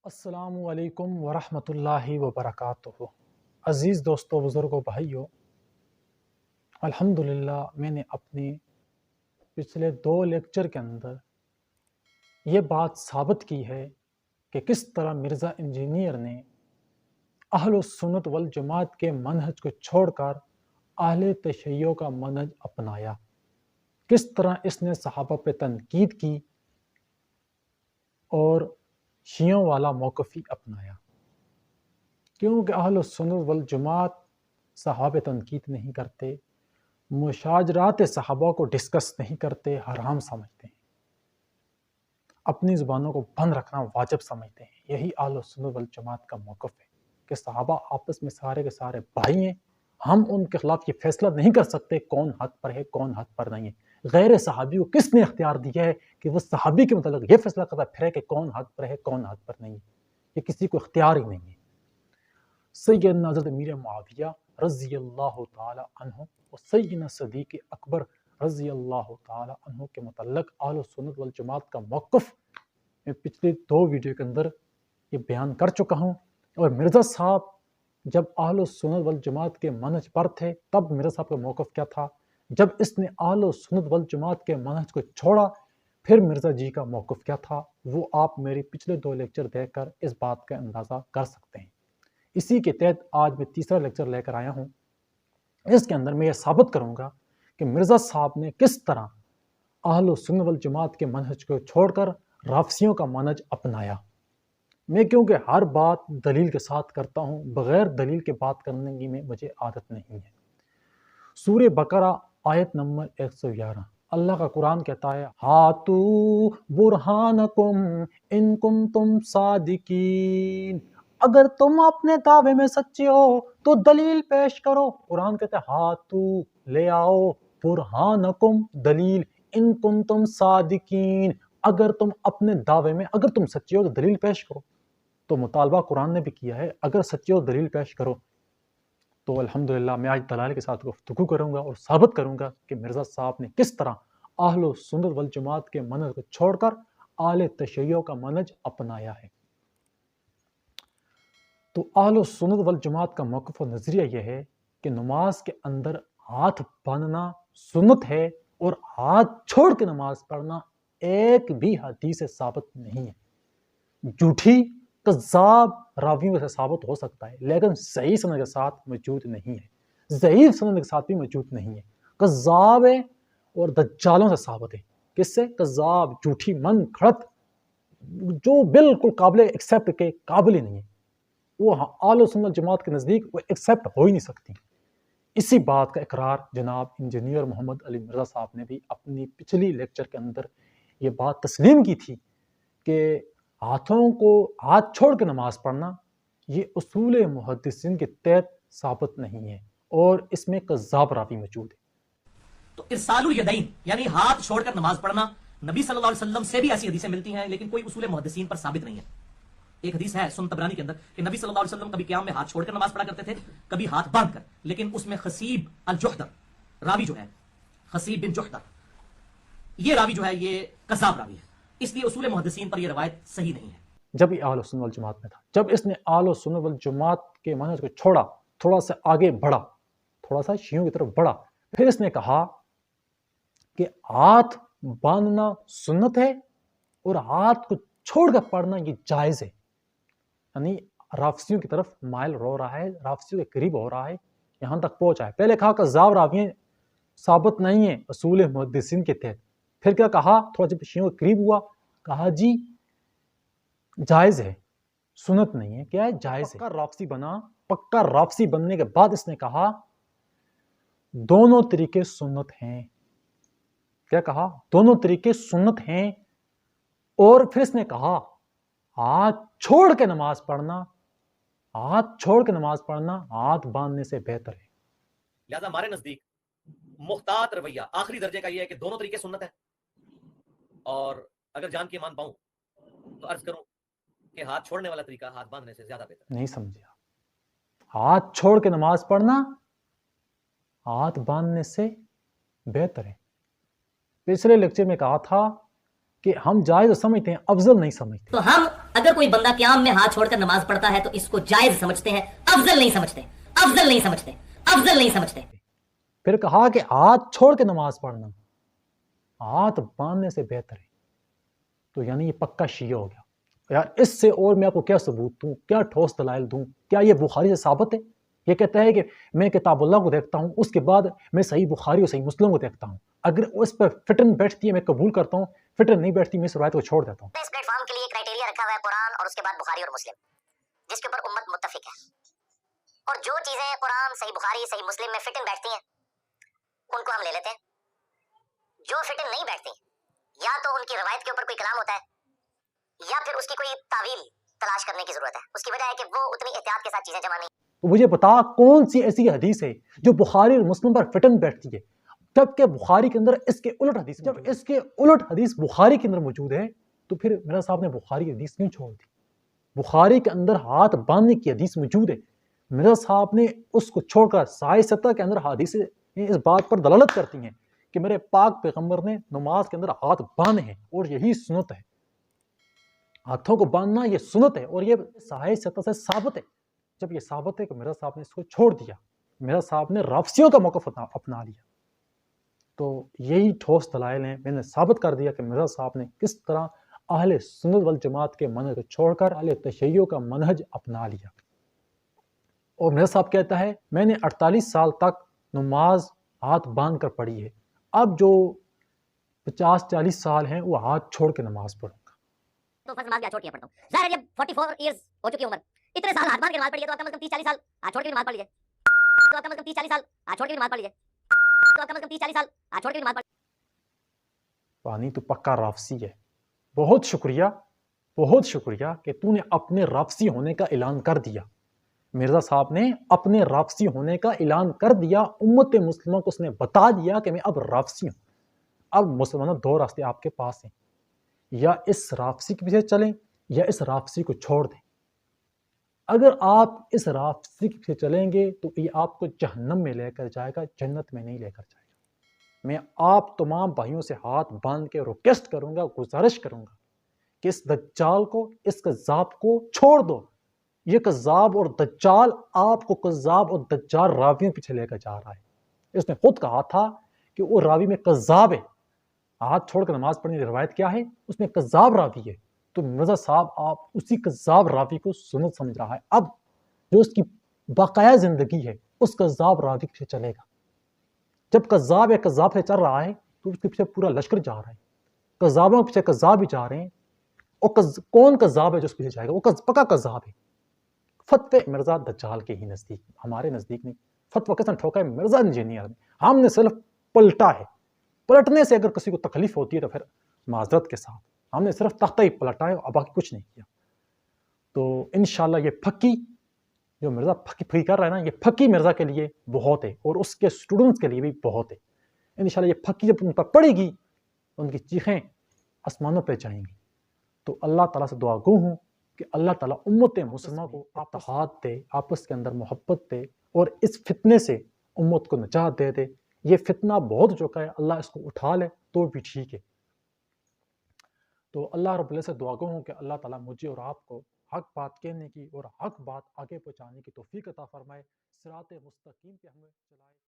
السلام علیکم ورحمۃ اللہ وبرکاتہ۔ عزیز دوستو، بزرگوں، بھائیوں، الحمدللہ میں نے اپنے پچھلے 2 لیکچر کے اندر یہ بات ثابت کی ہے کہ کس طرح مرزا انجینئر نے اہل السنت والجماعت کے منہج کو چھوڑ کر اہل تشیع کا منہج اپنایا، کس طرح اس نے صحابہ پہ تنقید کی اور شیعوں والا موقف ہی اپنایا، کیونکہ اہل السنت والجماعت صحابہ تنقید نہیں کرتے، مشاجرات صحابہ کو ڈسکس نہیں کرتے، حرام سمجھتے ہیں، اپنی زبانوں کو بند رکھنا واجب سمجھتے ہیں۔ یہی اہل السنت والجماعت کا موقف ہے کہ صحابہ آپس میں سارے کے سارے بھائی ہیں، ہم ان کے خلاف یہ فیصلہ نہیں کر سکتے کون حق پر ہے کون حق پر نہیں ہے۔ غیر صحابی کو کس نے اختیار دیا ہے کہ وہ صحابی کے متعلق یہ فیصلہ کرتا پھرے کہ کون حق پر ہے کون حق پر نہیں ہے؟ یہ کسی کو اختیار ہی نہیں ہے۔ سیدنا حضرت امیر معاویہ رضی اللہ تعالی عنہ اور سیدنا صدیق اکبر رضی اللہ تعالی عنہ کے متعلق اہل سنت والجماعت کا موقف میں پچھلے 2 ویڈیو کے اندر یہ بیان کر چکا ہوں۔ اور مرزا صاحب جب اہل سنت والجماعت کے منہج پر تھے تب مرزا صاحب کا موقف کیا تھا، جب اس نے اہل سنت والجماعت کے منہج کو چھوڑا پھر مرزا جی کا موقف کیا تھا، وہ آپ میری پچھلے 2 لیکچر دیکھ کر اس بات کا اندازہ کر سکتے ہیں۔ اسی کے تحت آج میں تیسرا لیکچر لے کر آیا ہوں۔ اس کے اندر میں یہ ثابت کروں گا کہ مرزا صاحب نے کس طرح اہل سنت والجماعت کے منہج کو چھوڑ کر رافضیوں کا منہج اپنایا۔ میں کیونکہ ہر بات دلیل کے ساتھ کرتا ہوں، بغیر دلیل کے بات کرنے کی میں مجھے عادت نہیں ہے۔ سورہ بقرہ آیت نمبر 111 اللہ کا قرآن کہتا ہے ہاتو برہانکم ان کنتم صادقین، اگر تم اپنے دعوے میں سچے ہو تو دلیل پیش کرو۔ قرآن کہتا ہے ہاتو، لے آؤ، برہانکم، دلیل، ان کنتم صادقین، اگر تم اپنے دعوے میں اگر تم سچے ہو تو دلیل پیش کرو۔ تو مطالبہ قرآن نے بھی کیا ہے اگر سچے ہو دلیل پیش کرو۔ تو الحمدللہ میں آج دلائل کے ساتھ گفتگو کروں گا اور ثابت کروں گا کہ مرزا صاحب نے کس طرح اہل سنت والجماعت کے منہج کو چھوڑ کر اہل تشیع کا منہج اپنایا ہے۔ تو اہل سنت والجماعت کا موقف و نظریہ یہ ہے کہ نماز کے اندر ہاتھ باندھنا سنت ہے اور ہاتھ چھوڑ کے نماز پڑھنا ایک بھی حدیث سے ثابت نہیں ہے۔ جھوٹی کذاب راویوں سے ثابت ہو سکتا ہے لیکن صحیح سند کے ساتھ موجود نہیں ہے، ضعیف سند کے ساتھ بھی موجود نہیں ہے، کذاب ہے اور دجالوں سے ثابت ہے۔ کس سے؟ کذاب، جھوٹی، من گھڑت، جو بالکل قابل ایکسیپٹ کے قابل ہی نہیں ہے، وہ اہل سنت جماعت کے نزدیک وہ ایکسیپٹ ہو ہی نہیں سکتی۔ اسی بات کا اقرار جناب انجینئر محمد علی مرزا صاحب نے بھی اپنی پچھلی لیکچر کے اندر یہ بات تسلیم کی تھی کہ ہاتھوں کو ہاتھ چھوڑ کے نماز پڑھنا یہ اصول محدثین کے تحت ثابت نہیں ہے اور اس میں کذاب راوی موجود ہے۔ تو ارسال الیدین یعنی ہاتھ چھوڑ کر نماز پڑھنا نبی صلی اللہ علیہ وسلم سے بھی ایسی حدیثیں ملتی ہیں لیکن کوئی اصول محدثین پر ثابت نہیں ہے۔ ایک حدیث ہے سنن طبرانی کے اندر کہ نبی صلی اللہ علیہ وسلم کبھی قیام میں ہاتھ چھوڑ کر نماز پڑھا کرتے تھے، کبھی ہاتھ باندھ کر، لیکن اس میں خصیب الجحدر راوی جو ہے، خصیب بن جحدر، یہ راوی جو ہے یہ کذاب راوی ہے، اس لیے اصول محدثین پر یہ روایت صحیح نہیں ہے۔ جب یہ اہل سنت والجماعت میں تھا، جب اس نے اہل سنت والجماعت کے منہج کو چھوڑا، تھوڑا سا آگے بڑھا، تھوڑا سا شیعوں کی طرف بڑھا، پھر اس نے کہا کہ ہاتھ باندھنا سنت ہے اور ہاتھ کو چھوڑ کر پڑھنا یہ جائز ہے، یعنی رافضیوں کی طرف مائل ہو رہا ہے، رافضیوں کے قریب ہو رہا ہے، یہاں تک پہنچا ہے۔ پہلے کہا کذاب راوی ثابت نہیں ہے اصول محدثین کے تحت، پھر کیا کہا تھوڑا جب شیعوں کے قریب ہوا کہا جی جائز ہے، سنت نہیں ہے، کیا ہے جائز ہے۔ پکا رافضی بنا، پکا رافضی بننے کے بعد اس نے کہا دونوں طریقے سنت ہیں۔ کیا کہا؟ دونوں طریقے سنت ہیں، اور پھر اس نے کہا ہاتھ چھوڑ کے نماز پڑھنا، ہاتھ چھوڑ کے نماز پڑھنا ہاتھ باندھنے سے بہتر ہے۔ لہذا ہمارے نزدیک محتاط رویہ آخری درجے کا یہ ہے کہ دونوں طریقے سنت ہیں، اور اگر جان کے مان پاؤں تو عرض کروں کہ ہاتھ چھوڑنے والا طریقہ ہاتھ باندھنے سے زیادہ بہتر ہے۔ نہیں سمجھا؟ ہاتھ چھوڑ کے نماز پڑھنا ہاتھ باندھنے سے بہتر ہے۔ پچھلے لیکچر میں کہا تھا کہ ہم جائز سمجھتے ہیں، افضل نہیں سمجھتے۔ تو ہم اگر کوئی بندہ قیام میں ہاتھ چھوڑ کر نماز پڑھتا ہے تو اس کو جائز سمجھتے ہیں، افضل نہیں سمجھتے، افضل نہیں سمجھتے، افضل نہیں سمجھتے۔ پھر کہا کہ ہاتھ چھوڑ کے نماز پڑھنا ہاتھ باندھنے سے بہتر ہے، تو یعنی یہ پکا شیعہ ہو گیا۔ یار اس سے اور میں آپ کو کیا ثبوت دوں، کیا ٹھوس دلائل دوں؟ کیا یہ بخاری سے ثابت ہے؟ یہ کہتا ہے کہ میں کتاب اللہ کو دیکھتا ہوں، اس کے بعد میں صحیح بخاری اور صحیح مسلم کو دیکھتا ہوں، اگر اس پر فٹن بیٹھتی ہے میں قبول کرتا ہوں، فٹن نہیں بیٹھتی میں اس روایت کو چھوڑ دیتا ہوں۔ اس پلیٹ فارم کے لیے کرائٹیریا رکھا ہوا ہے قرآن اور اس کے بعد بخاری اور مسلم، جس کے اوپر امت متفق ہے، اور جو چیزیں قرآن صحیح بخاری صحیح مسلم میں فٹن بیٹھتی ہیں ان کو ہم لے لیتے ہیں، جو فٹن نہیں بیٹھتی یا تو ان کی روایت کے اوپر کوئی کلام ہوتا ہے یا پھر اس کی کوئی تعویل تلاش کرنے کی ضرورت ہے، اس کی وجہ ہے کہ وہ اتنی احتیاط کے ساتھ چیزیں جمع نہیں۔ تو مجھے بتا کون سی ایسی حدیث ہے جو بخاری اور مسلم پر فٹن بیٹھتی ہے، جبکہ بخاری کے اندر اس کے الٹ حدیث، جب اس کے الٹ حدیث بخاری کے اندر موجود ہے تو پھر میرا صاحب نے بخاری کی حدیث کیوں چھوڑ دی؟ بخاری کے اندر ہاتھ باندھنے کی حدیث موجود ہے، میرا صاحب نے اس کو چھوڑ کر سائے ستہ کے اندر حدیثیں اس بات پر دلالت کرتی ہیں کہ میرے پاک پیغمبر نے نماز کے اندر ہاتھ باندھے ہیں اور یہی سنت ہے، ہاتھوں کو باندھنا یہ سنت ہے اور یہ سائے ستہ سے ثابت ہے۔ جب یہ ثابت ہے کہ میرا صاحب نے اس کو چھوڑ دیا، میرا صاحب نے رافضیوں کا موقف اپنا لیا، تو یہی ٹھوس دلائل ہیں، میں نے ثابت کر دیا کہ میرا صاحب نے کس طرح اہل سنت والجماعت کے منہج کو چھوڑ کر اہل تشیع کا منہج اپنا لیا۔ اور میرا صاحب کہتا ہے میں نے 48 سال تک نماز ہاتھ باندھ کر پڑھی ہے، اب جو 50-40 سال ہیں وہ ہاتھ چھوڑ کے نماز پڑھوں گا۔ تو فرض نماز کیا چھوڑ کے پڑھتا ہوں، ظاہر ہے جب 44 ایئرز ہو چکی عمر، اتنے سال ہاتھ باندھ کے نماز پڑھی ہے تو آپ کم از کم 30-40 سال ہاتھ چھوڑ کے نماز پڑھ لیجیے، تو آپ کم از کم 30-40 سال ہاتھ چھوڑ کے نماز پڑھ لیجیے، تو آپ کم از کم 30-40 سال ہاتھ چھوڑ کے نماز پڑھ۔ پانی تو پکا رافضی ہے، بہت شکریہ، بہت شکریہ کہ تو نے اپنے رافضی ہونے کا اعلان کر دیا۔ مرزا صاحب نے اپنے رافضی ہونے کا اعلان کر دیا، امت مسلمہ کو اس نے بتا دیا کہ میں اب رافضی ہوں۔ اب مسلمانوں دو راستے آپ کے پاس ہیں، یا اس رافضی کے پیچھے چلیں یا اس رافضی کو چھوڑ دیں۔ اگر آپ اس رافضی کے پیچھے چلیں گے تو یہ آپ کو جہنم میں لے کر جائے گا، جنت میں نہیں لے کر جائے گا۔ میں آپ تمام بھائیوں سے ہاتھ باندھ کے ریکویسٹ کروں گا، گزارش کروں گا کہ اس دجال کو، اس کذاب کو چھوڑ دو۔ یہ کذاب اور دجال آپ کو کذاب اور دجال راویوں پیچھے لے کر جا رہا ہے۔ اس نے خود کہا تھا کہ وہ راوی میں کذاب ہے، ہاتھ چھوڑ کر نماز پڑھنے کی روایت کیا ہے؟ اس میں کذاب راوی ہے۔ تو مرزا صاحب آپ اسی کذاب راوی کو سنت سمجھ رہا ہے، اب جو اس کی باقایا زندگی ہے اس کذاب راوی کے پیچھے چلے گا۔ جب کذاب ایک کذاب سے چل رہا ہے تو اس کے پیچھے پورا لشکر جا رہا ہے، کذابوں کے پیچھے کذاب بھی جا رہے ہیں، اور کون کذاب ہے جو اس پیچھے جائے گا؟ وہ پکا کذاب ہے۔ فتوے مرزا دجال کے ہی نزدیک، ہمارے نزدیک نہیں۔ فتویٰ کس نے ٹھوکا ہے؟ مرزا انجینئر نے۔ ہم نے صرف پلٹا ہے، پلٹنے سے اگر کسی کو تکلیف ہوتی ہے تو پھر معذرت کے ساتھ، ہم نے صرف تختہ ہی پلٹا ہے اور باقی کچھ نہیں کیا۔ تو انشاءاللہ یہ پھکی جو مرزا پھکی کر رہا ہے نا، یہ پھکی مرزا کے لیے بہت ہے اور اس کے سٹوڈنٹس کے لیے بھی بہت ہے۔ انشاءاللہ یہ پھکی جب ان پر پڑے گی ان کی چیخیں آسمانوں پہ جائیں گی۔ تو اللہ تعالیٰ سے دعا گو ہوں کہ اللہ تعالیٰ امت مسلمہ کو اتحاد دے، آپس کے اندر محبت دے اور اس فتنے سے امت کو نجات دے دے۔ یہ فتنہ بہت چکا ہے، اللہ اس کو اٹھا لے تو بھی ٹھیک ہے۔ تو اللہ رب العزت سے دعا گو ہوں کہ اللہ تعالیٰ مجھے اور آپ کو حق بات کہنے کی اور حق بات آگے پہنچانے کی توفیق عطا فرمائے، صراط مستقیم پہ ہمیں چلائے۔